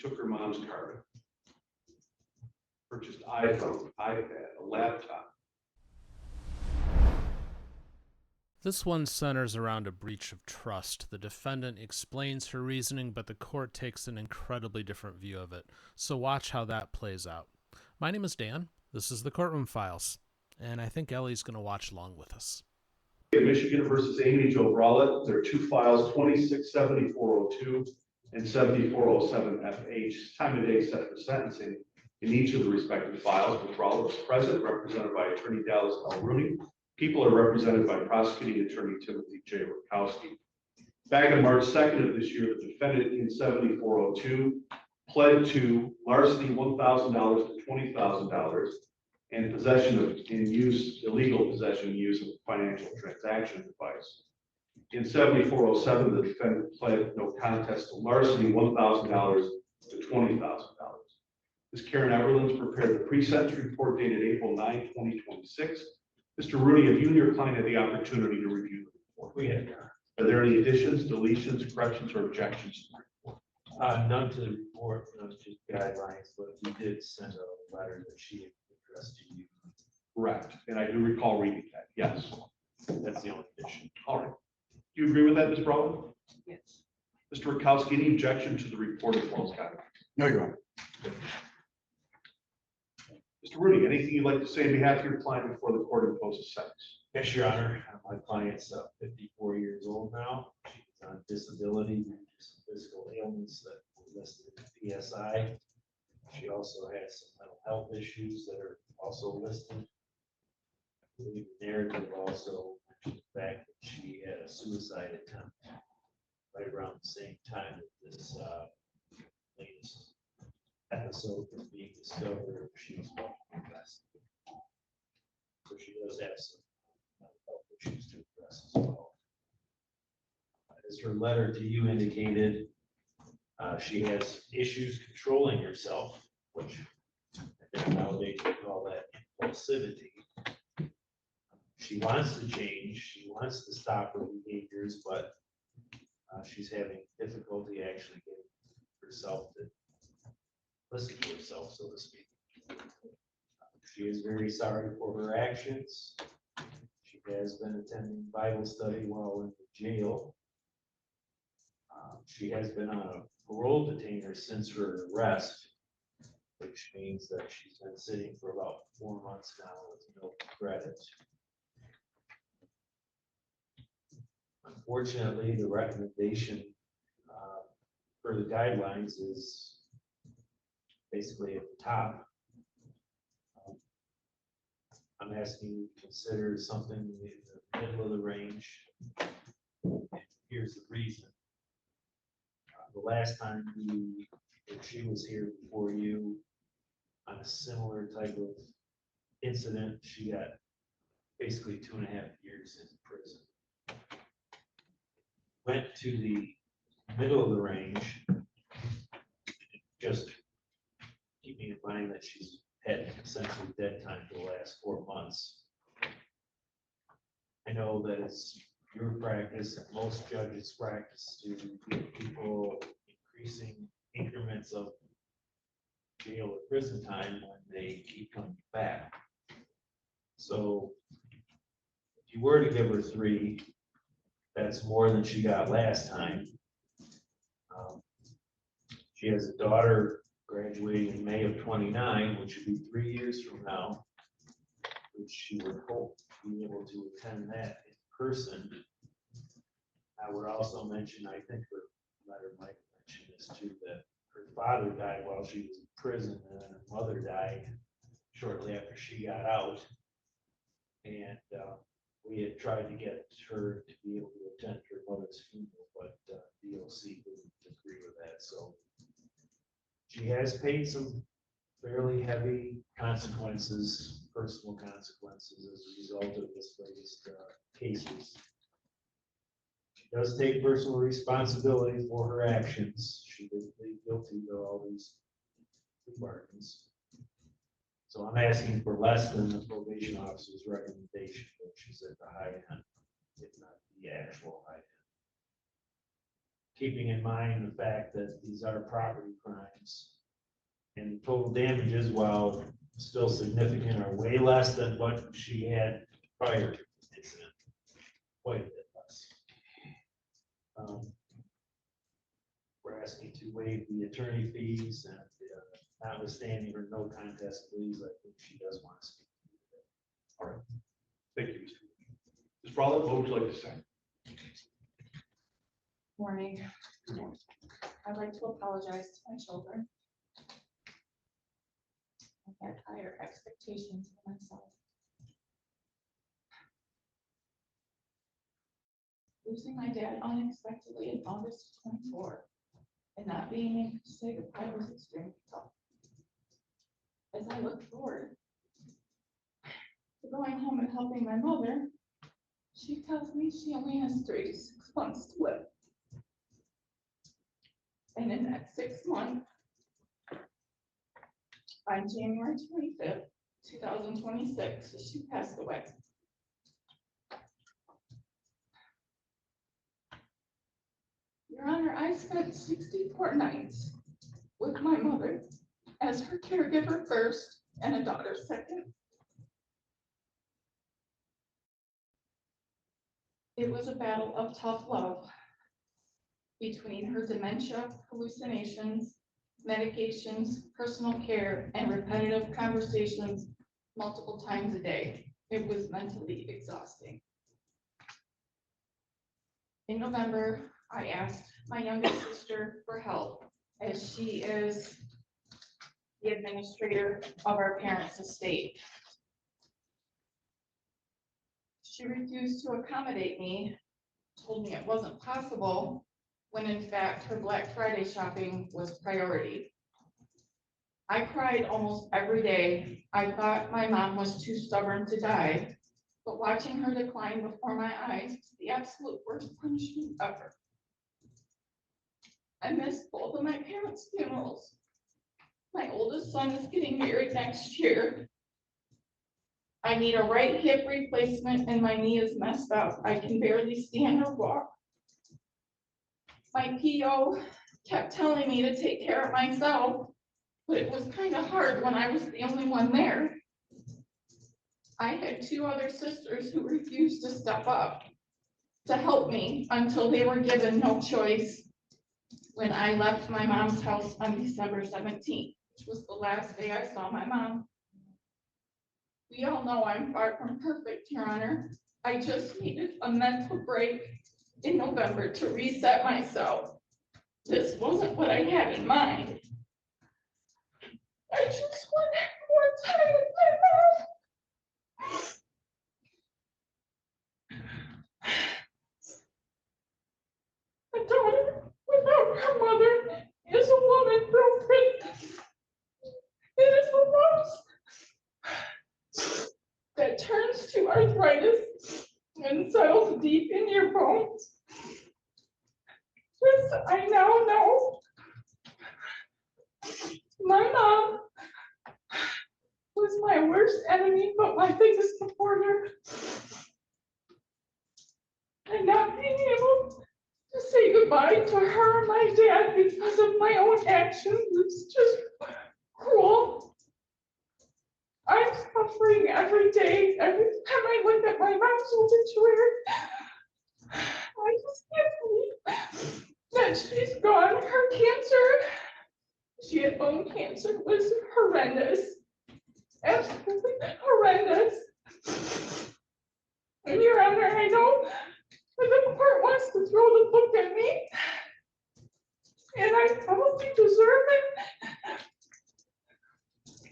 took her mom's card, purchased iPhone, iPad, a laptop. This one centers around a breach of trust. The defendant explains her reasoning, but the court takes an incredibly different view of it. So watch how that plays out. My name is Dan. This is the Courtroom Files, and I think Ellie's going to watch along with us. Michigan versus Amy Jo Brollet. There are two files, 267402 and 7407FH. Time of day set for sentencing in each of the respective files. Ms. Brollet was present, represented by Attorney Dallas L. Rooney. People are represented by Prosecuting Attorney Timothy J. Rutkowski. Back on March 2nd of this year, the defendant in 7402 pled to larceny $1,000 to $20,000 and possession of illegal possession and use of a financial transaction device. In 7407, the defendant pled no contest to larceny $1,000 to $20,000. Ms. Karen Everlands prepared the pre-sentence report dated April 9, 2026. Mr. Rooney, have you and your client had the opportunity to review the report? We have. Are there any additions, deletions, corrections, or objections to the report? None to the report, those just guidelines, but we did send a letter that she addressed to you. Correct, and I do recall reading that, yes. That's the only addition. All right. Do you agree with that, Ms. Brolin? Yes. Mr. Rutkowski, any objection to the report as well as guidelines? No, Your Honor. Mr. Rooney, anything you'd like to say on behalf of your client before the court imposes sentence? Yes, Your Honor. My client's 54 years old now. She's on disability due to some physical ailments that were listed in the PSI. She also has some mental health issues that are also listed. I believe the narrative also mentioned the fact that she had a suicide attempt right around the same time that this latest episode was being discovered. She was arrested. So she does have some mental health issues to address as well. As her letter to you indicated, she has issues controlling herself, which I think nowadays we call that impulsivity. She wants to change, she wants to stop her behaviors, but she's having difficulty actually getting herself to listen to herself, so to speak. She is very sorry for her actions. She has been attending Bible study while in the jail. She has been on a parole detainer since her arrest, which means that she's been sitting for about 4 months now with no credit. Unfortunately, the recommendation for the guidelines is basically at the top. I'm asking you to consider something in the middle of the range. Here's the reason. The last time she was here before you on a similar type of incident, she got basically 2.5 years in prison. Went to the middle of the range, just keeping in mind that she's had essentially dead time for the last 4 months. I know that it's your practice and most judges' practice to give people increasing increments of jail or prison time when they keep coming back. So if you were to give her 3, that's more than she got last time. She has a daughter graduating in May of 29, which would be 3 years from now, which she would hope to be able to attend that in person. I would also mention, I think her letter might mention this too, that her father died while she was in prison, and then her mother died shortly after she got out. And we had tried to get her to be able to attend her mother's funeral, but DOC didn't agree with that. So she has paid some fairly heavy consequences, personal consequences, as a result of this latest cases. She does take personal responsibility for her actions. She did plead guilty to all these plea bargains. So I'm asking for less than the probation officer's recommendation, which is at the high end, if not the actual high end. keeping in mind the fact that these are property crimes. And total damages, while still significant, are way less than what she had prior to the incident. Quite a bit less. We're asking to waive the attorney fees and notwithstanding her no contest pleas, I think she does want to speak. All right. Thank you, Mr. Ms. Brollet, what would you like to say? Morning. I'd like to apologize to my children. I had higher expectations for myself. Losing my dad unexpectedly in August of 24 and not being able to say goodbye was extremely tough. As I look forward to going home and helping my mother, she tells me she only has 3 to 6 months to live. And in that 6 months, on January 25th, 2026, she passed away. Your Honor, I spent 64 nights with my mother as her caregiver first and a daughter second. It was a battle of tough love between her dementia, hallucinations, medications, personal care, and repetitive conversations multiple times a day. It was mentally exhausting. In November, I asked my youngest sister for help as she is the administrator of our parents' estate. She refused to accommodate me, told me it wasn't possible, when in fact her Black Friday shopping was priority. I cried almost every day. I thought my mom was too stubborn to die, but watching her decline before my eyes was the absolute worst punishment ever. I missed both of my parents' funerals. My oldest son is getting married next year. I need a right hip replacement and my knee is messed up. I can barely stand or walk. My PO kept telling me to take care of myself, but it was kind of hard when I was the only one there. I had 2 other sisters who refused to step up to help me until they were given no choice when I left my mom's house on December 17th, which was the last day I saw my mom. We all know I'm far from perfect, Your Honor. I just needed a mental break in November to reset myself. This wasn't what I had in mind. I just wanted more time with my mom. A daughter without her mother is a woman broken. It is a loss that turns to arthritis and settles deep in your bones. This I now know. My mom was my worst enemy, but my biggest supporter. And not being able to say goodbye to her and my dad because of my own actions is just cruel. I'm suffering every day. Every time I look at my mom's obituary, I just can't believe that she's gone. Her cancer, she had bone cancer, was horrendous. Absolutely horrendous. And Your Honor, I know that the court wants to throw the book at me, and I probably deserve it.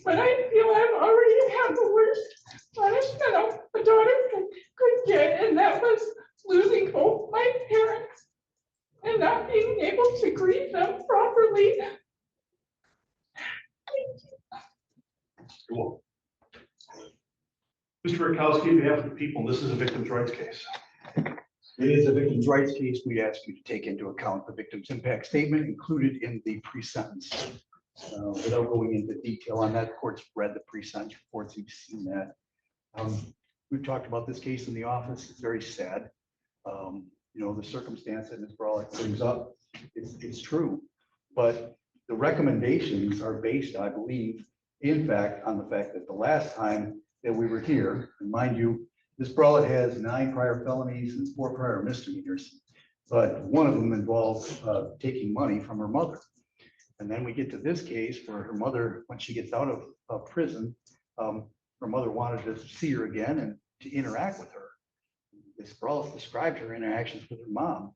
But I feel I've already had the worst punishment a daughter could get, and that was losing both my parents and not being able to grieve them properly. You're welcome. Mr. Rakowski, on behalf of the people, this is a victim's rights case. It is a victim's rights case. We ask you to take into account the victim's impact statement included in the pre-sentence. Without going into detail on that, the court's read the pre-sentence reports. You've seen that. We've talked about this case in the office. It's very sad. the circumstance that Ms. Brollet brings up, it's true. But the recommendations are based, I believe, in fact, on the fact that the last time that we were here, and mind you, Ms. Brollet has 9 prior felonies and 4 prior misdemeanors, but one of them involved taking money from her mother. And then we get to this case where her mother, when she gets out of prison, her mother wanted to see her again and to interact with her. Ms. Brollet described her interactions with her mom.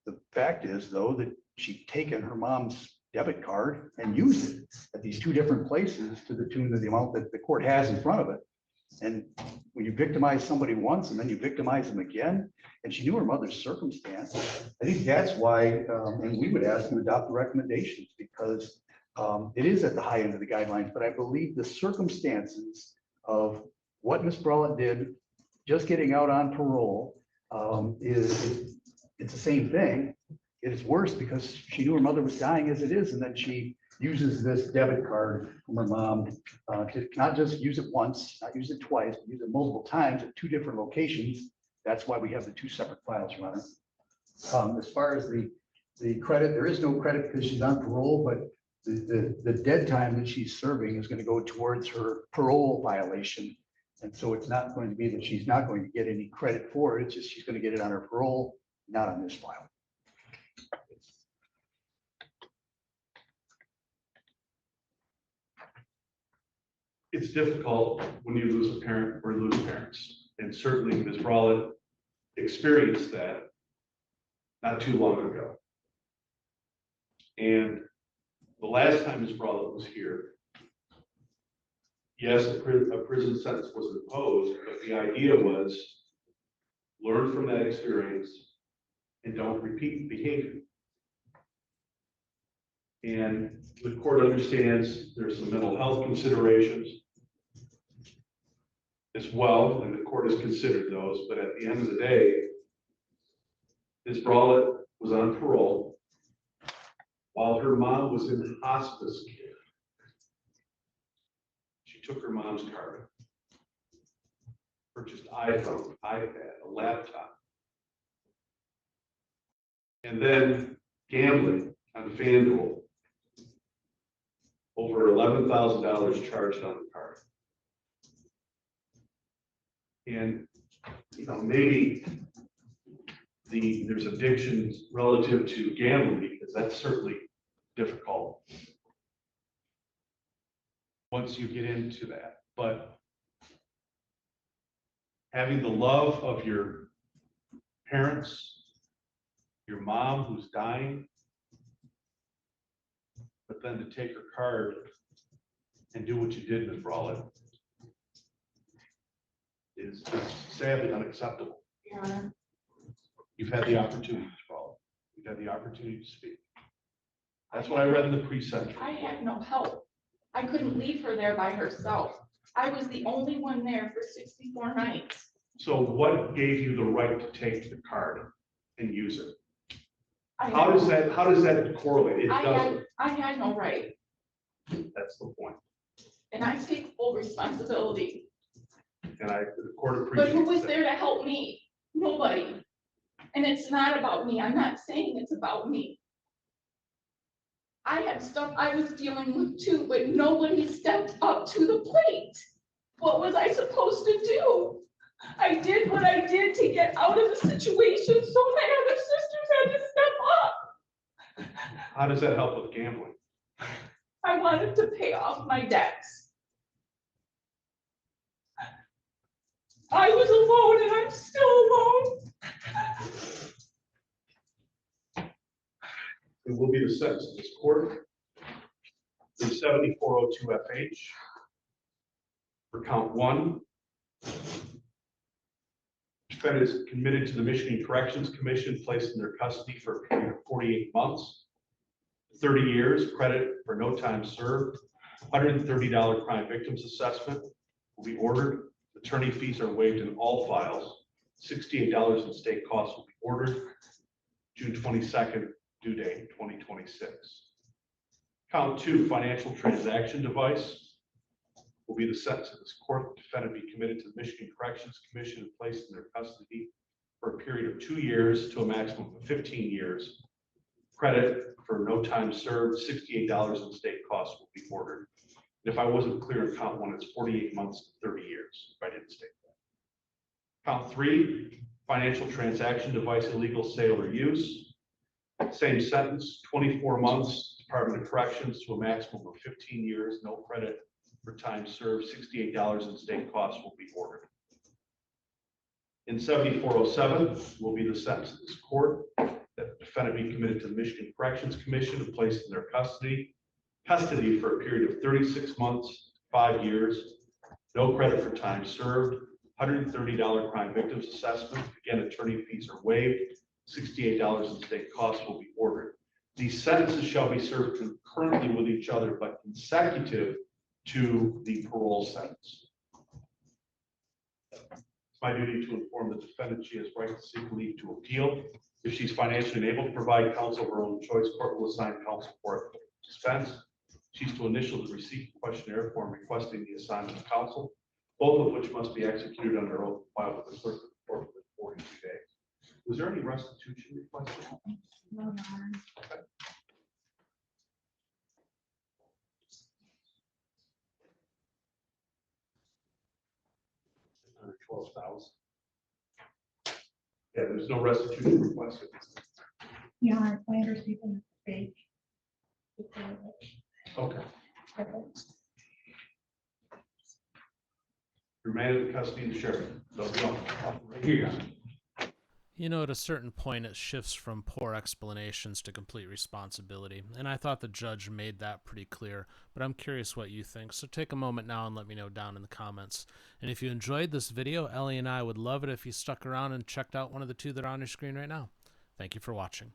The fact is, though, that she'd taken her mom's debit card and used it at these 2 different places to the tune of the amount that the court has in front of it. And when you victimize somebody once and then you victimize them again, and she knew her mother's circumstance, I think that's why, and we would ask to adopt the recommendations because it is at the high end of the guidelines, but I believe the circumstances of what Ms. Brollet did, just getting out on parole, it's the same thing. It is worse because she knew her mother was dying as it is, and then she uses this debit card from her mom to not just use it once, not use it twice, but use it multiple times at 2 different locations. That's why we have the 2 separate files, Your Honor. As far as the credit, there is no credit because she's on parole, but the dead time that she's serving is going to go towards her parole violation. And so it's not going to be that she's not going to get any credit for it. It's just she's going to get it on her parole, not on this file. It's difficult when you lose a parent or lose parents. And certainly Ms. Brollet experienced that not too long ago. And the last time Ms. Brollet was here, yes, a prison sentence was imposed, but the idea was learn from that experience and don't repeat behavior. And the court understands there's some mental health considerations as well, and the court has considered those, but at the end of the day, Ms. Brollet was on parole while her mom was in hospice care. She took her mom's card, purchased iPhone, iPad, a laptop, and then gambling on FanDuel. Over $11,000 charged on the card. And, maybe there's addictions relative to gambling because that's certainly difficult once you get into that. But having the love of your parents, your mom who's dying, but then to take her card and do what you did, Ms. Brollet, is sadly unacceptable. Your Honor, You've had the opportunity, Ms. Brollet. You've had the opportunity to speak. That's what I read in the pre-sentence. I had no help. I couldn't leave her there by herself. I was the only one there for 64 nights. So what gave you the right to take the card and use it? I How does that correlate? It doesn't. I had no right, That's the point. and I take full responsibility. And the court But appreciates who was that. there to help me? Nobody. And it's not about me. I'm not saying it's about me. I had stuff I was dealing with too, but nobody stepped up to the plate. What was I supposed to do? I did what I did to get out of the situation, so my other sisters had to step up. How does that help with gambling? I wanted to pay off my debts. I was alone and I'm still alone. It will be the sentence of this court. In 7402 FH, for count 1, defendant is committed to the Michigan Corrections Commission, placed in their custody for a period of 48 months, 30 years, credit for no time served, $130 crime victims assessment will be ordered. Attorney fees are waived in all files. $68 in state costs will be ordered. June 22nd, due date 2026. Count 2, financial transaction device will be the sentence of this court. The defendant be committed to the Michigan Corrections Commission and placed in their custody for a period of 2 years to a maximum of 15 years. Credit for no time served, $68 in state costs will be ordered. And if I wasn't clear in count one, it's 48 months to 30 years, if I didn't state that. Count three, financial transaction device illegal sale or use. Same sentence, 24 months, Department of Corrections to a maximum of 15 years, no credit for time served, $68 in state costs will be ordered. In 7407 will be the sentence of this court, that the defendant be committed to the Michigan Corrections Commission and placed in their custody for a period of 36 months, 5 years, no credit for time served, $130 crime victims assessment. Again, attorney fees are waived. $68 in state costs will be ordered. These sentences shall be served concurrently with each other, but consecutive to the parole sentence. It's my duty to inform the defendant she has right to seek leave to appeal. If she's financially unable to provide counsel of her own choice, court will assign counsel for expense. She's to initial the receipt questionnaire form requesting the assignment of counsel, both of which must be executed under oath filed with the clerk of the court within 42 days. Was there any restitution requested? No, Your Honor. Under 12,000. Yeah, there's no restitution requested. Yeah, our planners people fake. Okay. Remanded in custody of the sheriff. Don't be on. Right here, Your Honor. You know, at a certain point, it shifts from poor explanations to complete responsibility, and I thought the judge made that pretty clear, but I'm curious what you think, so take a moment now and let me know down in the comments. And if you enjoyed this video, Ellie and I would love it if you stuck around and checked out one of the two that are on your screen right now. Thank you for watching.